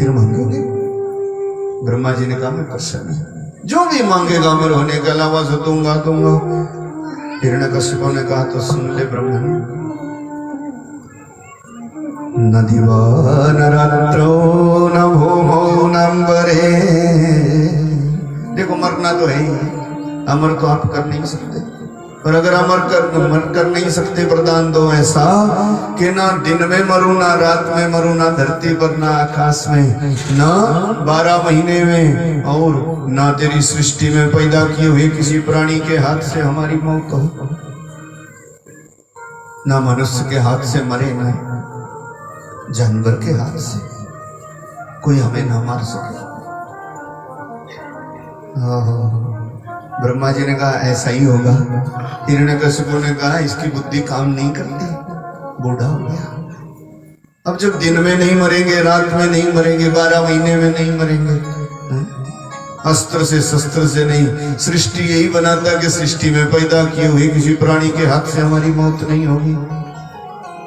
फिर मांगोगे? ब्रह्मा जी ने कहा मैं प्रसन्न हूं, जो भी मांगेगा मैं रोने के अलावा जो दूंगा दूंगा। हिरण्यकश्यप ने कहा तो सुन ले ब्रह्मन, न दिवा न रात्रो न भूमो न अंबरे। देखो मरना तो है ही, अमर तो आप कर नहीं सकते, पर अगर मर कर नहीं सकते, वरदान दो ऐसा कि ना दिन में मरूं ना रात में मरूं, ना धरती पर ना आकाश में, ना 12 महीने में, और ना तेरी सृष्टि में पैदा किए हुए किसी प्राणी के हाथ से हमारी मौत हो, ना मनुष्य के हाथ से मरे, ना जानवर के हाथ से कोई हमें ना मार सके। ब्रह्मा जी ने कहा ऐसा ही होगा। हिरण्यकश्यप ने कहा इसकी बुद्धि काम नहीं करती, बूढ़ा हो गया। अब जब दिन में नहीं मरेंगे, रात में नहीं मरेंगे, 12 महीने में नहीं मरेंगे, अस्त्र से शस्त्र से नहीं, सृष्टि यही बनाता कि सृष्टि में पैदा किए हुए किसी प्राणी के हाथ से हमारी मौत नहीं होगी,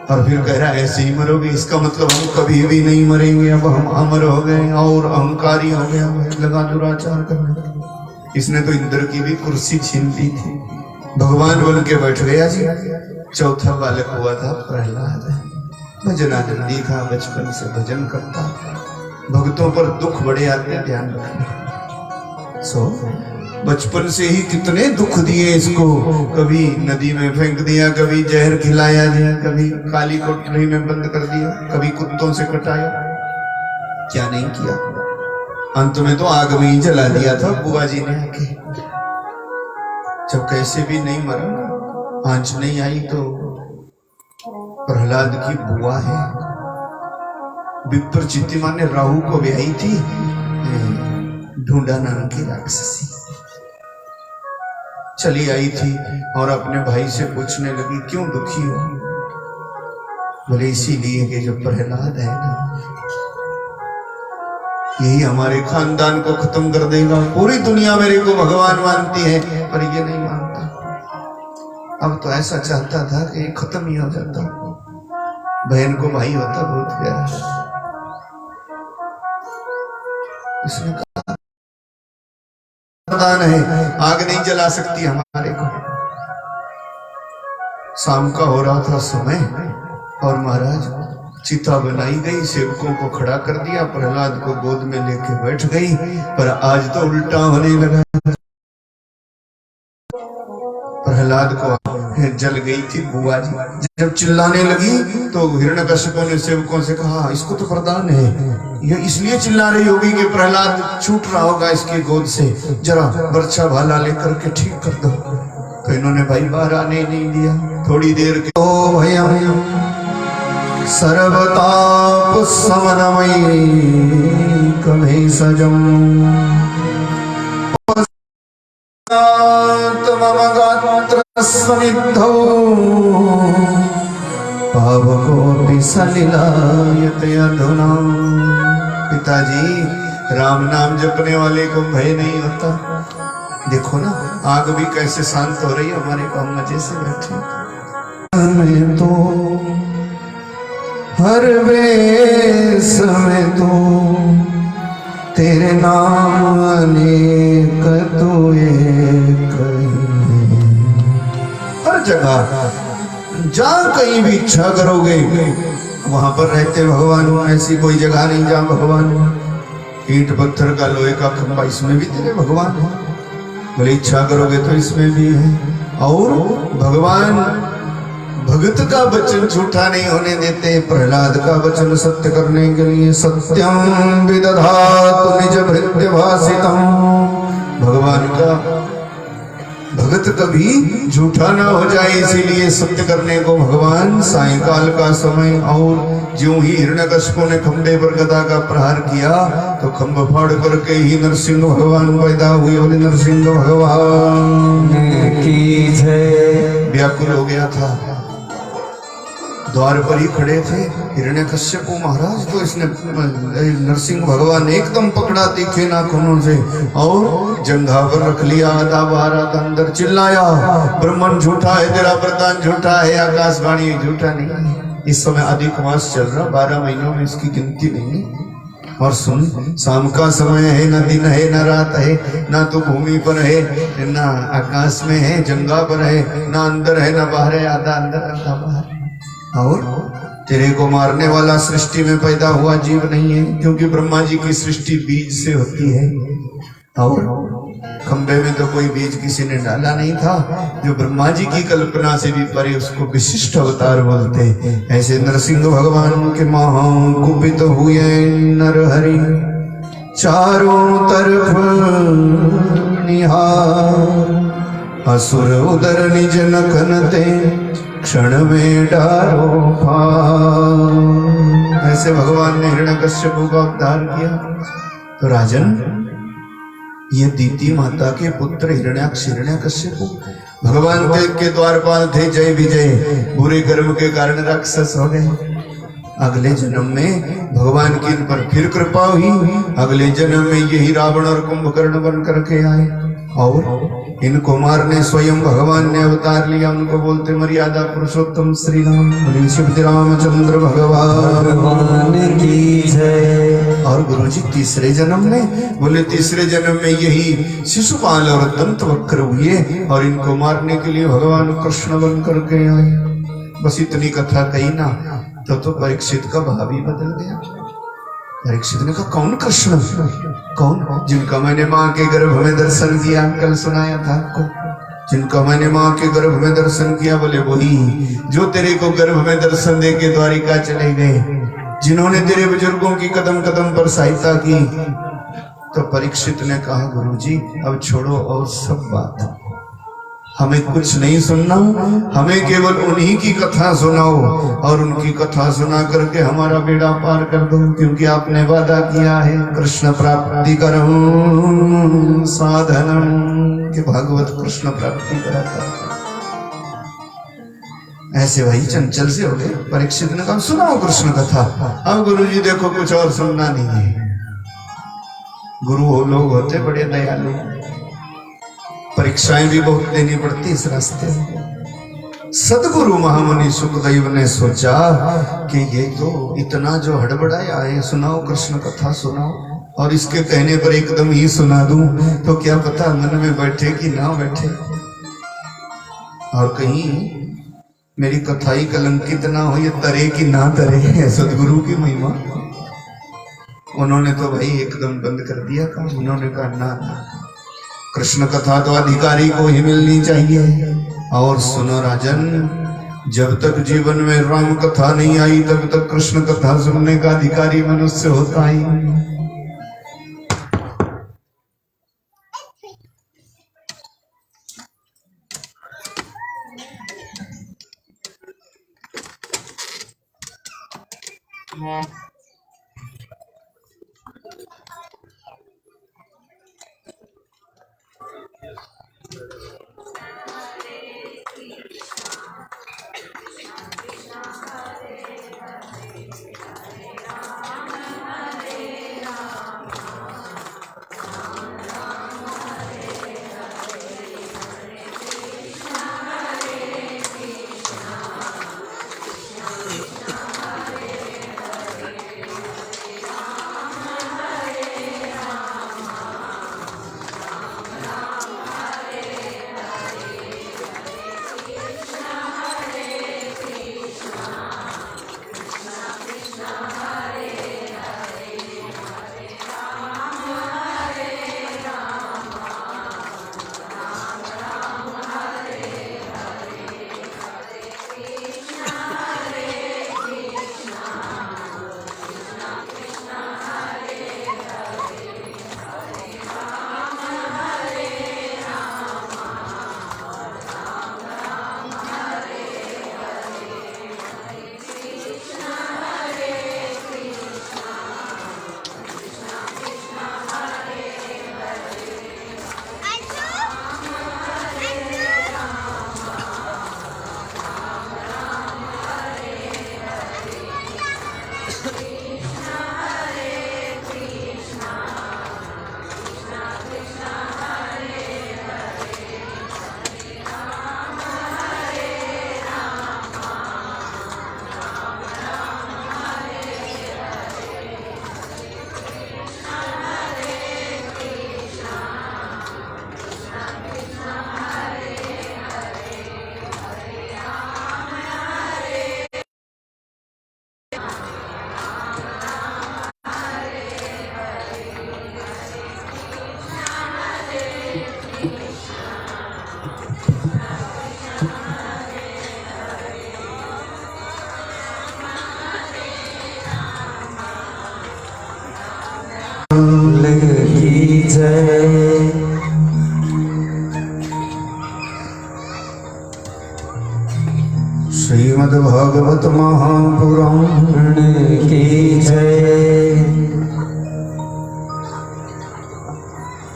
और फिर कह रहा है ऐसे ही मरोगे, इसका मतलब हम कभी भी नहीं मरेंगे, अब हम अमर हो गए और अहंकारी हो गए, लगा दुराचार करने। इसने तो इंद्र की भी कुर्सी छीन ली थी, भगवान बन के बैठ गया जी। चौथा बालक हुआ था प्रहलाद, भजनानंदी था, बचपन से भजन करता, भक्तों पर दुख बड़े आते, ध्यान रखना। बचपन से ही कितने दुख दिए इसको, कभी नदी में फेंक दिया, कभी जहर खिलाया दिया, कभी काली कोठरी में बंद कर दिया, कभी कुत्तों से कटाया, क्या नहीं किया। अंत में तो आग में ही जला दिया था बुआ जी ने आके। जब कैसे भी नहीं मरा, आंच नहीं आई, तो प्रहलाद की बुआ है विप्रचित्तिमा ने राहु को ब्याही थी, ढूंढा नाम की राक्षसी चली आई थी और अपने भाई से पूछने लगी क्यों दुखी हो? बोले इसीलिए कि जो प्रहलाद है ना, यही हमारे खानदान को खत्म कर देगा। पूरी दुनिया मेरे को भगवान मानती है, पर ये नहीं मानता। अब तो ऐसा चाहता था कि खत्म ही हो जाता, बहन को भाई होता बहुत प्यारा। इसने कहा वरदान है, आग नहीं जला सकती हमारे को। शाम का हो रहा था समय और महाराज चिता बनाई गई, सेवकों को खड़ा कर दिया, प्रहलाद को गोद में लेके बैठ गई। पर आज तो उल्टा होने लगा, प्रहलाद को जल गई थी बुआ जी। जब चिल्लाने लगी तो हिरण्यकश्यप ने सेवकों से कहा इसको तो वरदान है, ये इसलिए चिल्ला रही होगी कि प्रहलाद छूट रहा होगा इसकी गोद से, जरा बर्छा भाला लेकर के ठीक कर दो। तो इन्होंने भाई बाहर आने नहीं दिया। थोड़ी देर के ओ भैया सर्वताप समनमयी कभी सजम मम गात्र स्वनिधौ पावकोऽपि सलिलायते अधुना। पिताजी, राम नाम जपने वाले को भय नहीं होता। देखो ना आग भी कैसे शांत हो रही है, हमारे को मजे से बैठे। मैं तो हर वेश में तो तेरे नाम अनेक तो एक, हर जगह जहाँ कहीं भी इच्छा करोगे वहां पर रहते भगवान। ऐसी कोई जगह नहीं जहाँ भगवान, ईंट पत्थर का लोहे का खंबा, इसमें भी तेरे भगवान है। बोले इच्छा करोगे तो इसमें भी है। और भगवान भगत का वचन झूठा नहीं होने देते। प्रहलाद का वचन सत्य करने के लिए सत्यम विदधातु निज भृत्य भाषितम, भगवान का भगत कभी झूठा ना हो जाए, इसीलिए सत्य करने को भगवान सायंकाल का समय और ज्यों ही हिरण्यकश्यप ने खंबे पर गदा का प्रहार किया तो खंभ फाड़ करके ही नरसिंह भगवान पैदा हुए। बोले नरसिंह भगवान की जय। व्याकुल हो गया था, द्वार पर ही खड़े थे हिरण्यकश्यप महाराज। तो इसने नरसिंह भगवान एकदम पकड़ा तीखे नाखूनों से और जंघा पर रख लिया, आधा बाहर आधा अंदर। चिल्लाया ब्रह्मन झूठा है, तेरा वरदान झूठा है, आकाशवाणी झूठा नहीं है। इस समय अधिक मास चल रहा, 12 महीनों में इसकी गिनती नहीं है। और सुन, शाम का समय है, न दिन है न रात है, ना तो भूमि पर है ना आकाश में है, जंगा पर है, ना अंदर है ना बाहर है, आधा अंदर आधा बाहर। और तेरे को मारने वाला सृष्टि में पैदा हुआ जीव नहीं है, क्योंकि ब्रह्मा जी की सृष्टि बीज से होती है। और खंबे में तो कोई बीज किसी ने डाला नहीं था, जो ब्रह्मा जी की कल्पना से भी परे उसको विशिष्ट अवतार बोलते। ऐसे नरसिंह भगवान के महाकुपित हुए नर हरि, चारों तरफ निहार, असुर उदर निज नखनते, क्षण में डारो पार। ऐसे भगवान ने हिरण्यकश्यप का अवतार किया। तो राजन, ये दीति माता के पुत्र हिरण्याक्ष हिरण्यकश्यप भगवान देव के द्वारपाल थे, जय विजय, बुरे कर्म के कारण राक्षस हो गए। अगले जन्म में भगवान की इन पर फिर कृपा हुई, अगले जन्म में यही रावण और कुंभकर्ण बन करके आए और इनको मारने स्वयं भगवान ने अवतार लिया। उनको बोलते मर्यादा पुरुषोत्तम श्री राम, बोले श्री रामचंद्र भगवान की जय। और गुरु जी तीसरे जन्म में, बोले तीसरे जन्म में यही शिशुपाल और दंत वक्र हुए और इनको मारने के लिए भगवान कृष्ण बन करके आए। बस इतनी कथा कही ना, तो परीक्षित का भाव ही बदल गया। परीक्षित ने कहा कौन कृष्ण? कौन? जिनका मैंने माँ के गर्भ में दर्शन किया, कल सुनाया था आपको, जिनका मैंने माँ के गर्भ में दर्शन किया। बोले वही जो तेरे को गर्भ में दर्शन दे के द्वारिका चले गए, जिन्होंने तेरे बुजुर्गों की कदम कदम पर सहायता की। तो परीक्षित ने कहा गुरु जी अब छोड़ो और सब बात, हमें कुछ नहीं सुनना, हमें केवल उन्हीं की कथा सुनाओ और उनकी कथा सुना करके हमारा बेड़ा पार कर दो, क्योंकि आपने वादा किया है कृष्ण प्राप्ति करम साधनम, कि भागवत कृष्ण प्राप्ति कराता। ऐसे भाई चंचल से हो गए। परीक्षित ने कहा सुनाओ कृष्ण कथा। अब गुरु जी देखो कुछ और सुनना नहीं है। गुरु वो लोग होते बड़े दयालु, परीक्षाएं भी बहुत देनी पड़ती इस रास्ते में। सदगुरु महामुनि सुखदेव ने सोचा कि ये तो इतना जो हड़बड़ाया है, सुनाओ कृष्ण कथा सुनाओ, और इसके कहने पर एकदम ही सुना दूं तो क्या पता मन में बैठे कि ना बैठे, और कहीं मेरी कथा ही कलंकित ना हो, ये तरे कि ना तरे। सदगुरु की महिमा। उन्होंने तो भाई एकदम बंद कर दिया काम। उन्होंने कहा ना, कृष्ण कथा तो अधिकारी को ही मिलनी चाहिए। और सुनो राजन, जब तक जीवन में राम कथा नहीं आई तब तक कृष्ण कथा सुनने का अधिकारी मनुष्य होता ही। की जय। श्रीमद्भागवत महापुराण की जय।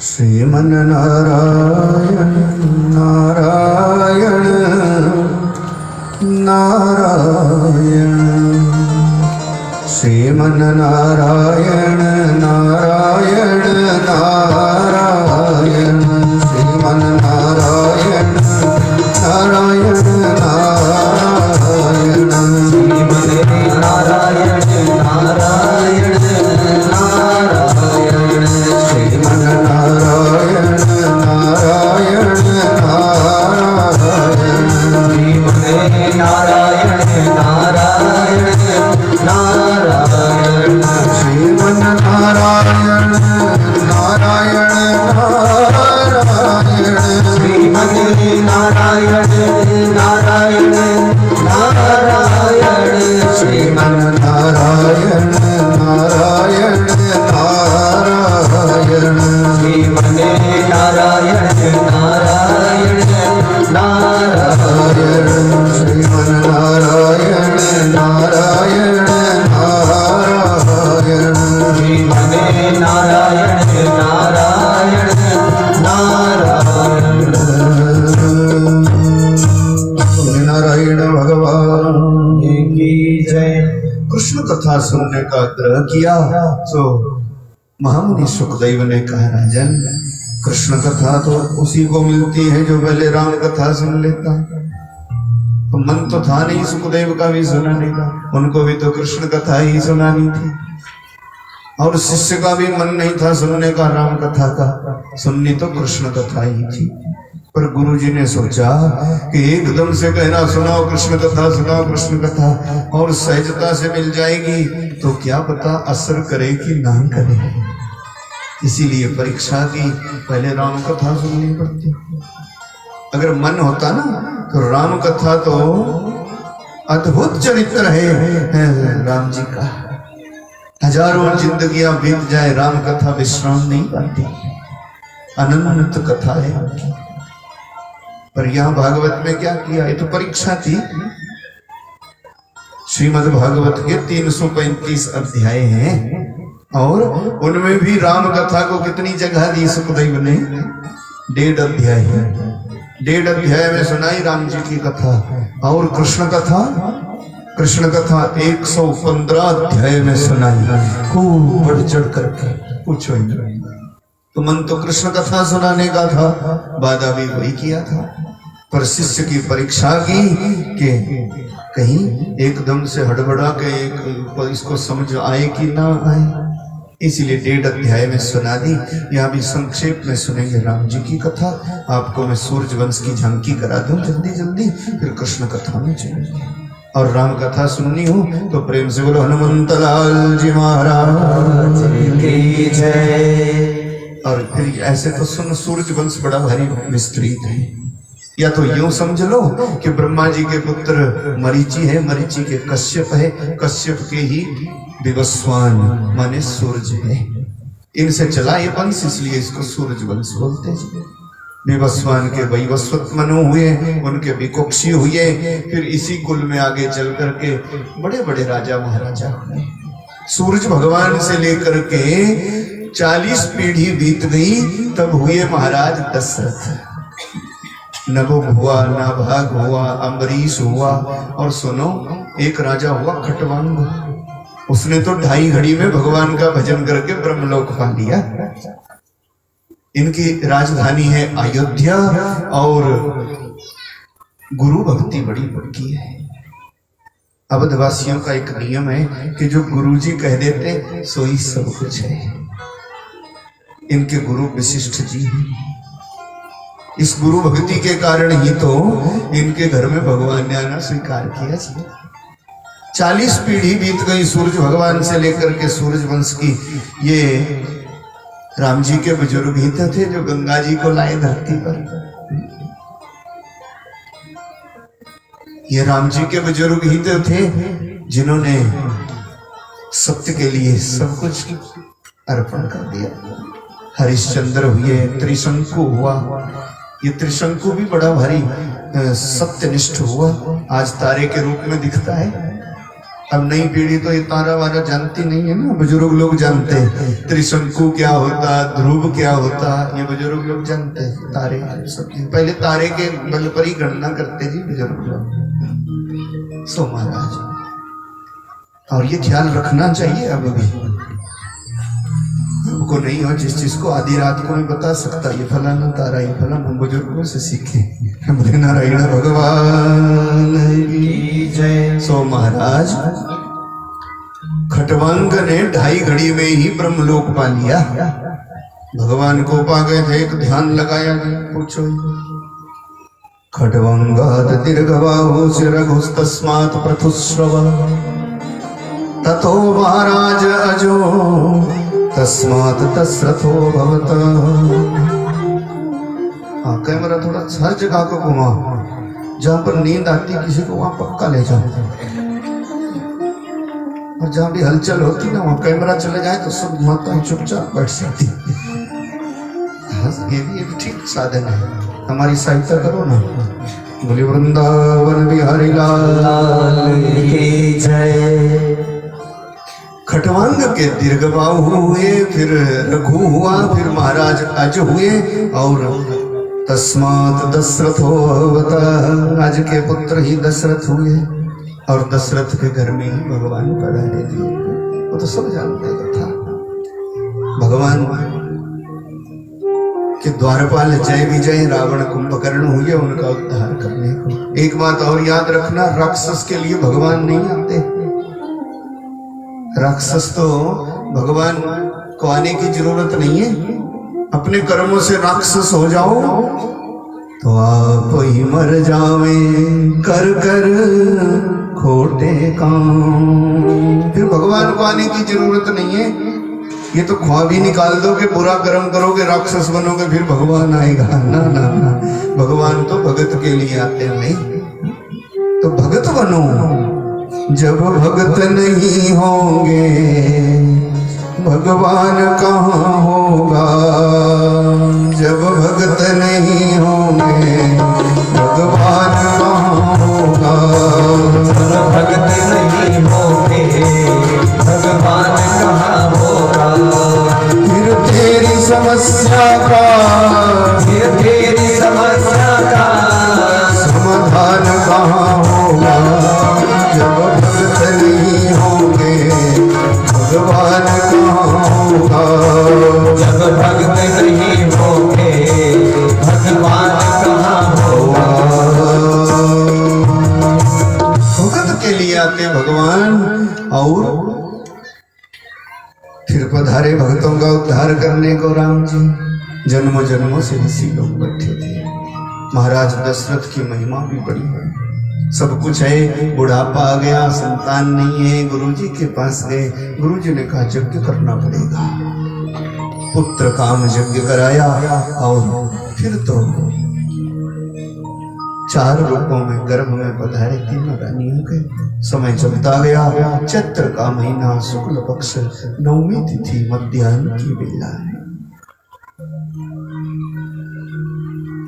श्रीमन नारायण नारायण नारायण श्रीमन नारायण नारायण नारायण श्रीमन नारायण नारायण नारायण श्रीमन नारायण नारायण नारायण श्रीमन नारायण नारायण नारायण श्रीमन नारायण नारायण नारायण श्रीमन नारायण नारायण नारायण श्रीमन नारायण नारायण नारायण श्रीमन नारायण नारायण नारायण श्रीमन नारायण नारायण नारायण श्रीमन नारायण नारायण नारायण श्रीमन नारायण नारायण नारायण नारायण भगवान की जय। कृष्ण कथा सुनने का आग्रह किया तो महामुनि सुखदेव ने कहा, राजन कृष्ण कथा तो उसी को मिलती है जो पहले राम कथा सुन लेता। तो मन तो था नहीं सुखदेव का भी सुनाने का, उनको भी तो कृष्ण कथा ही सुनानी थी। और शिष्य का भी मन नहीं था सुनने का राम कथा का, सुननी तो कृष्ण कथा ही थी। पर गुरुजी ने सोचा कि एकदम से कहना सुनाओ कृष्ण कथा सुनाओ कृष्ण कथा और सहजता से मिल जाएगी तो क्या पता असर करे कि ना करे। इसीलिए परीक्षा की, पहले राम कथा सुननी पड़ती। अगर मन होता ना तो राम कथा तो अद्भुत चरित्र है राम जी का। हजारों जिंदगियां बीत जाए राम कथा विश्राम नहीं पाती, अनंत कथा है उनकी। पर यहां भागवत में क्या किया, ये तो परीक्षा थी। श्रीमद् भागवत के 335 अध्याय हैं और उनमें भी राम कथा को कितनी जगह दी सुखदेव ने, 1.5 अध्याय है। 1.5 अध्याय में सुनाई राम जी की कथा और कृष्ण कथा 115 अध्याय में सुनाई, खूब बढ़ चढ़ करके। पूछो ही नहीं, तो मन तो कृष्ण कथा सुनाने का था, वादा भी वही किया था। पर शिष्य की परीक्षा की कि कहीं एकदम से हड़बड़ा के इसको समझ आए कि ना आए, इसीलिए 1.5 अध्याय में सुना दी। यहाँ भी संक्षेप में सुनेंगे राम जी की कथा। आपको मैं सूर्य वंश की झांकी करा दूं जल्दी जल्दी, फिर कृष्ण कथा में चलेंगे। और राम कथा सुननी हो तो प्रेम से बोलो हनुमंत लाल जी महाराज की जय। और फिर ऐसे तो सुन, सूर्य वंश बड़ा भारी विस्तृत है। या तो यूं समझ लो कि ब्रह्मा जी के पुत्र मरीचि है, मरीचि के कश्यप है, कश्यप के ही विवस्वान माने सूरज है। इनसे चला ये वंश, इसलिए इसको सूरज वंश बोलते हैं। विवस्वान के वैवस्वत मनु हुए, उनके विकोक्षी हुए, फिर इसी कुल में आगे चल करके बड़े बड़े राजा महाराजा हुए। सूरज भगवान से लेकर के 40 पीढ़ी बीत गई, तब हुए महाराज दशरथ। नभ हुआ, नाभाग हुआ, अम्बरीश हुआ, और सुनो एक राजा हुआ खटवांग। उसने तो 2.5 घड़ी में भगवान का भजन करके ब्रह्मलोक पा लिया। इनकी राजधानी है अयोध्या और गुरु भक्ति बड़ी पक्की है। अवधवासियों का एक नियम है कि जो गुरुजी कह देते सो ही सब कुछ है। इनके गुरु वशिष्ठ जी हैं। इस गुरु भक्ति के कारण ही तो इनके घर में भगवान ने आना स्वीकार किया जी। 40 पीढ़ी बीत गई सूर्य भगवान से लेकर के सूरज वंश की। ये राम जी के बुजुर्ग ही तो थे जो गंगा जी को लाए धरती पर। ये राम जी के बुजुर्ग ही तो थे जिन्होंने सत्य के लिए सब कुछ अर्पण कर दिया। हरिश्चंद्र हुए, त्रिशंकु हुआ। ये त्रिशंकु भी बड़ा भारी सत्यनिष्ठ हुआ, आज तारे के रूप में दिखता है। अब नई पीढ़ी तो ये तारा वारा जानती नहीं है ना, बुजुर्ग लोग जानते हैं त्रिशंकु क्या होता, ध्रुव क्या होता, ये बुजुर्ग लोग जानते हैं। तारे सब पहले तारे के बल पर ही गणना करते जी बुजुर्ग लोग। सो महाराज, और ये ख्याल रखना चाहिए अब भी, हमको नहीं हो जिस चीज को आधी रात को मैं बता सकता, ये फलाना तारा, ये फलाना, बुजुर्गों से सीखे। बोले नारायण भगवान की जय। सो महाराज, खटवांग ने 2.5 घड़ी में ही ब्रह्मलोक पा लिया। भगवान को पा गए थे, एक ध्यान लगाया, पूछो। खटवांगाद दीर्घबाहु शिरघुस्तस्मात् प्रथुस्रव ततो महाराज अजो तस्मात् दशरथो भवत। हाँ, कैमरा थोड़ा हर जगह को घुमा, जहां पर नींद आती किसी को वहां पक्का ले जाओ, और जहां भी हलचल होती ना वहां कैमरा चले जाए तो सब माताएं चुपचाप बैठ सकती। ये भी ठीक साधन है, हमारी सहायता करो ना। बोले वृंदावन बिहारी लाल की जय। खटवांग के दीर्घबाहु हुए, फिर रघु हुआ, फिर महाराज अज हुए, और तस्मात् दशरथो भवत, आज के पुत्र ही दशरथ हुए, और दशरथ के घर में ही भगवान पधारे थे। वो तो सब जानते था। भगवान के द्वारपाल जय विजय रावण कुंभकर्ण हुए उनका उद्धार करने को। एक बात और याद रखना, राक्षस के लिए भगवान नहीं आते। राक्षस तो भगवान को आने की जरूरत नहीं है। अपने कर्मों से राक्षस हो जाओ तो आप ही मर जावे कर कर खोटे काम। फिर भगवान को आने की जरूरत नहीं है। ये तो ख्वाब ही निकाल दो कि बुरा कर्म करोगे राक्षस बनोगे फिर भगवान आएगा। ना ना ना, भगवान तो भगत के लिए आते नहीं। तो भगत बनो। जब भगत नहीं होंगे भगवान कहाँ होगा। जब भगत नहीं होंगे भगवान कहाँ होगा। जब भगत नहीं होंगे भगवान कहाँ होगा। फिर तेरी समस्या का समाधान कहाँ होगा। जब भगत नहीं होंगे भगवान कहाँ होगा। जब भगत नहीं होंगे भगवान कहाँ होगा। भगत के लिए आते भगवान, और फिर पधारे भक्तों का उद्धार करने को राम जी। जन्मों जन्मों से इसी लोग बैठे थे। महाराज दशरथ की महिमा भी बड़ी है। सब कुछ है, बुढ़ापा आ गया, संतान नहीं है, गुरुजी के पास गए। गुरुजी ने कहा यज्ञ करना पड़ेगा। पुत्र काम यज्ञ कराया, और फिर तो 4 रूपों में गर्भ में पधारे, 3 रानियों के। समय चलता गया। चैत्र का महीना, शुक्ल पक्ष, 9वीं तिथि, मध्याह्न की बेला है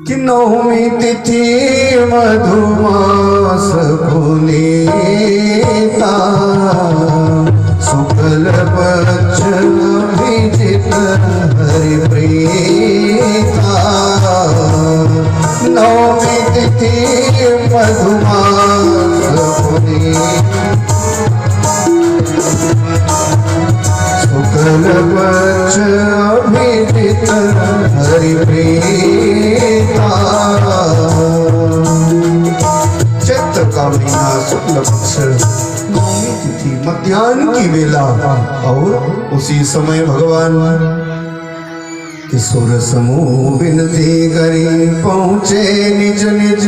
कि 9वीं तिथि मधुमास पुनीता। शुक्ल पक्ष अभिजित हरिप्रीता। 9वीं तिथि मधुमास पुनीता। शुक्ल पक्ष अभिजित हरिप्रीता। चैत्र का महीना, शुक्ल पक्ष, 9वीं तिथि, मध्याह्न की बेला, और उसी समय भगवान किशोर समूह विनती करी पहुँचे निज निज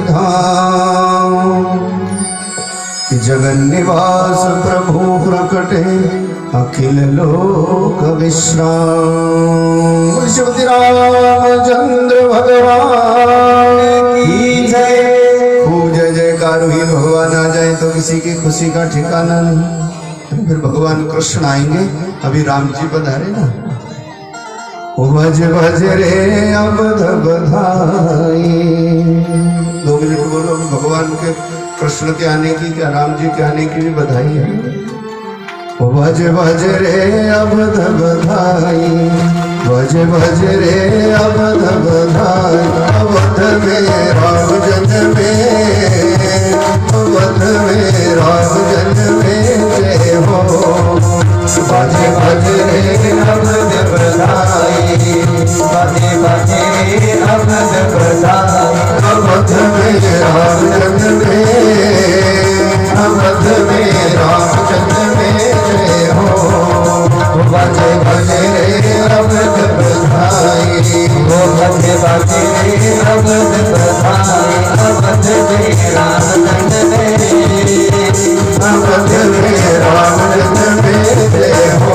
धाम। कि जगन निवास प्रभु प्रकटे अखिल लोक विश्राम। श्री रामचंद्र भगवान की जय। खूब जय जयकार हुई। भगवान आ जाए तो किसी की खुशी का ठिकाना नहीं। फिर भगवान कृष्ण आएंगे। अभी राम जी पधारे ना, बज बज रे अवध बधाई। 2 मिनट बोलो, भगवान के कृष्ण के आने की, क्या राम जी के आने की भी बधाई है। बज बज रे अवध बधाई, बज बज रे अवध बधाई। अवध में राम जन्मे, अवध में राम जन्मे जय हो। बज बज रे अवध बधाई, बज बज रे अवध बधाई। अवध में राम जन्मे, अवध में राम जन्मे जय हो। बज बज रे अवध बधाई, बज बज रे अवध बधाई। अवध में राम जन्मे, अवध में राम जन्मे जय हो।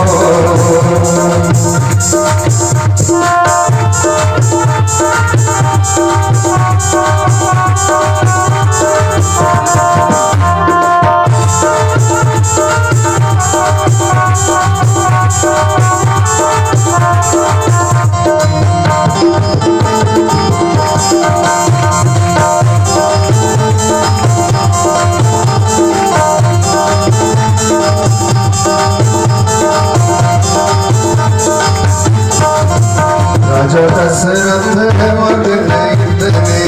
राजा दशरथ है मगन इतने,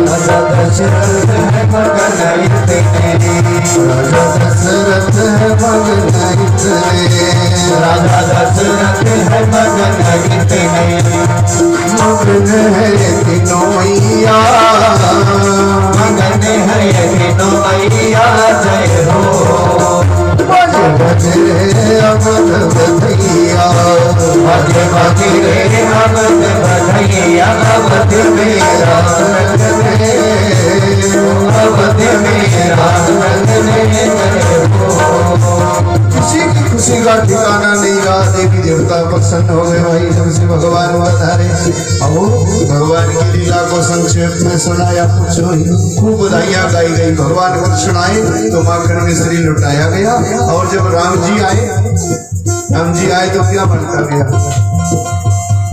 राजा दशरथ है मगन इतने, राजा दशरथ है मगन इतने, राजा दशरथ है मगन इतने। मगन है ये तीनों मैया, मगन है ये तीनों मैया जय हो। बज बज रे अवध बधैया, बज बज रे अवध बधैया। अवध में राम जन्मे, अवध में राम जन्मे जय हो। किसी की खुशी का ठिकाना नहीं रहा, देवी देवता प्रसन्न हो गए भाई सबसे भगवान बधारे। और भगवान की लीला को संक्षेप में सुनाया, कुछ खूब बधाइयाँ गाई गई। भगवान कृष्ण आए तो माखन मिश्री लुटाया गया। और जब राम जी आए तो क्या बनता गया,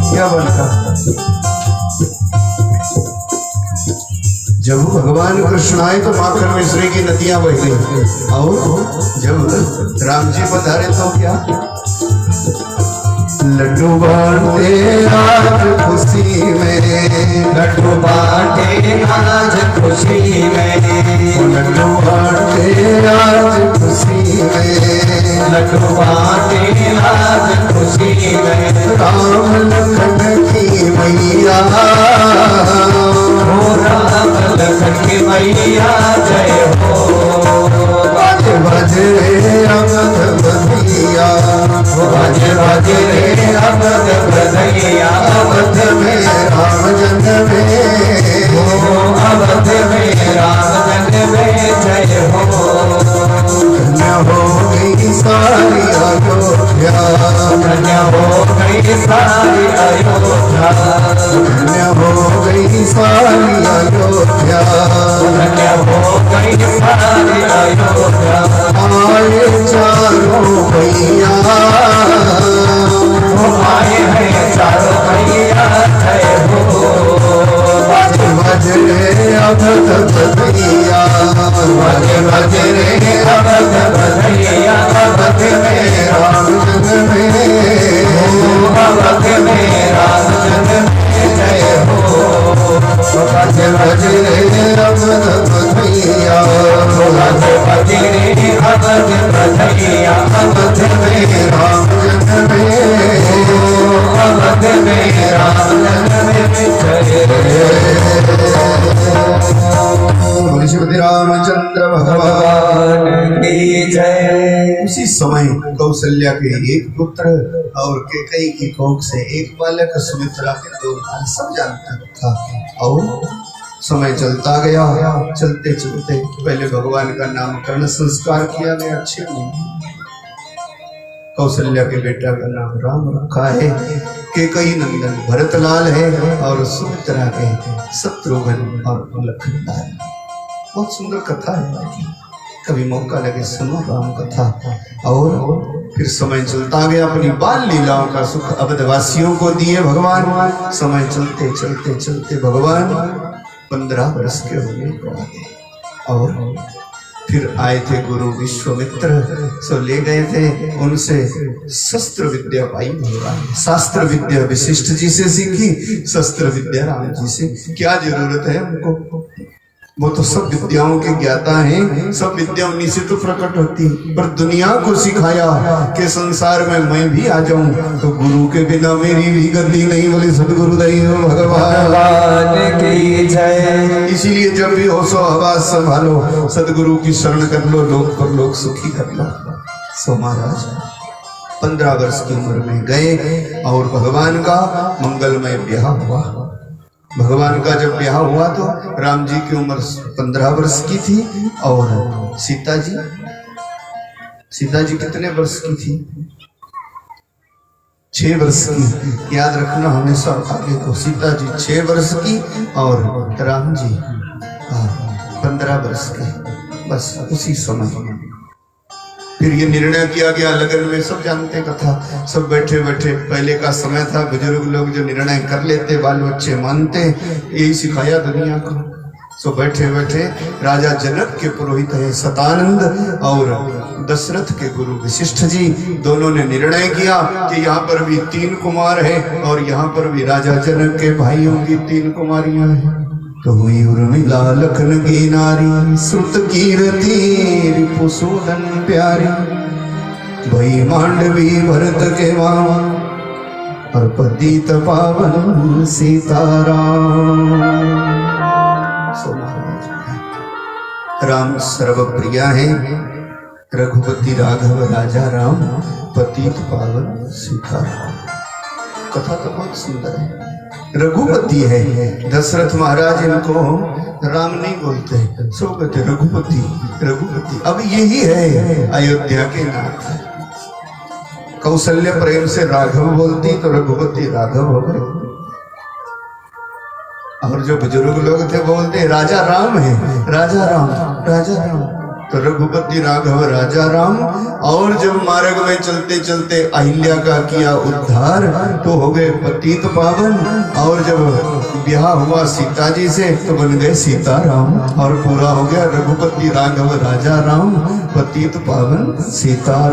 क्या बनता। जब भगवान कृष्ण आए तो माखन मिश्री की नदियां बह गई। और जब राम जी पधारे तो क्या, लड्डू बांटे आज खुशी में, लड्डू बांटे आज खुशी में, लड्डू बांटे आज खुशी में, लड्डू बांटे आज खुशी में। राम लखन की मैया, हो राम लखन की मैया जय हो। बज बज रे अवध बधैया, बज बज रे अवध बधैया। अवध में राम जन्मे, अवध में राम जन्मे जय हो। धन्य हो गई सारी अयोध्या, धन्य हो गई सारी अयोध्या, धन्य हो गई सारी अयोध्या, धन्य हो गई सारी अयोध्या। आए चारों भैया, आए हैं चारों भैया जय हो। बज बज रे अवध बधैया, बज बज रे अवध बधैया। अवध में राम जन्मे, अवध में राम जन्मे जय हो। बज बज रे अवध बधैया, बज बज रे अवध बधैया। अवध में राम जन्मे, अवध में राम जन्मे जय हो। श्री रामचंद्र भगवान की जय। उसी समय कौशल्या के एक पुत्र और कैकेयी की कोख से एक बालक, सुमित्रा के 2 भाई, सब जानता था। और समय चलता गया, चलते चलते पहले भगवान का नामकरण संस्कार किया गया 6 महीने। कौशल्या के बेटा का नाम राम रखा है, कैकेयी नंदन भरतलाल है, और सुमित्रा के शत्रुघ्न और लखनलाल। बहुत सुंदर कथा है। कभी मौका लगे सुनो राम कथा। और फिर समय चलता गया, अपनी बाल लीलाओं का सुख अवधवासियों को दिए भगवान। समय चलते चलते चलते भगवान 15 वर्ष के होने को आ गए। और फिर आए थे गुरु विश्वामित्र, सो ले गए थे उनसे शस्त्र विद्या पाई भगवान। शास्त्र विद्या वशिष्ठ जी से सीखी, शस्त्र विद्या राम जी से। क्या जरूरत है उनको, वो तो सब विद्याओं के ज्ञाता हैं, सब विद्या उन्हीं से तो प्रकट होती। पर दुनिया को सिखाया कि संसार में मैं भी आ जाऊं, तो गुरु के बिना मेरी भी गति नहीं। बोले सदगुरुदेव भगवान की जय। इसीलिए जब भी हो सो आवाज संभालो, सदगुरु की शरण कर लो, लोक पर लोग सुखी कर लो। सो महाराज 15 वर्ष की उम्र में गए और भगवान का मंगलमय ब्याह हुआ। भगवान का जब ब्याह हुआ तो राम जी की उम्र 15 वर्ष की थी और सीता जी कितने वर्ष की थी? 6 वर्ष की। याद रखना हमेशा आगे को। सीता जी 6 वर्ष की और राम जी 15 वर्ष के। बस उसी समय फिर ये निर्णय किया गया लगन में। सब जानते कथा, सब बैठे बैठे, पहले का समय था, बुजुर्ग लोग जो निर्णय कर लेते बाल बच्चे मानते, यही सिखाया दुनिया को। सो बैठे बैठे राजा जनक के पुरोहित है सतानंद और दशरथ के गुरु वशिष्ठ जी, दोनों ने निर्णय किया कि यहाँ पर भी 3 कुमार है और यहाँ पर भी राजा जनक के भाइयों की 3 कुमारियां हैं। तो हुई उर्मिला लखन की नारी, श्रुत कीर्ति रिपुसूदन प्यारी। भई मांडवी भरत के मामा और पतित पावन सीताराम। राम सर्वप्रिया है, रघुपति राघव राजा राम, पतित पावन सीताराम। कथा तो बहुत सुंदर है। रघुपति है, दशरथ महाराज इनको राम नहीं बोलते, सो कहते रघुपति रघुपति। अब यही है अयोध्या के नाथ। कौशल्य प्रेम से राघव बोलती तो रघुपति राघव हो गए। और जो बुजुर्ग लोग थे बोलते राजा राम है, राजा राम राजा राम, तो रघुपति राघव राजा राम। और जब मार्ग में चलते चलते अहिल्या का किया उद्धार तो हो गए पतित पावन। और जब ब्याह हुआ सीता जी से तो बन गए सीताराम। और पूरा हो गया रघुपति राघव राजा राम, पतित पावन सीता।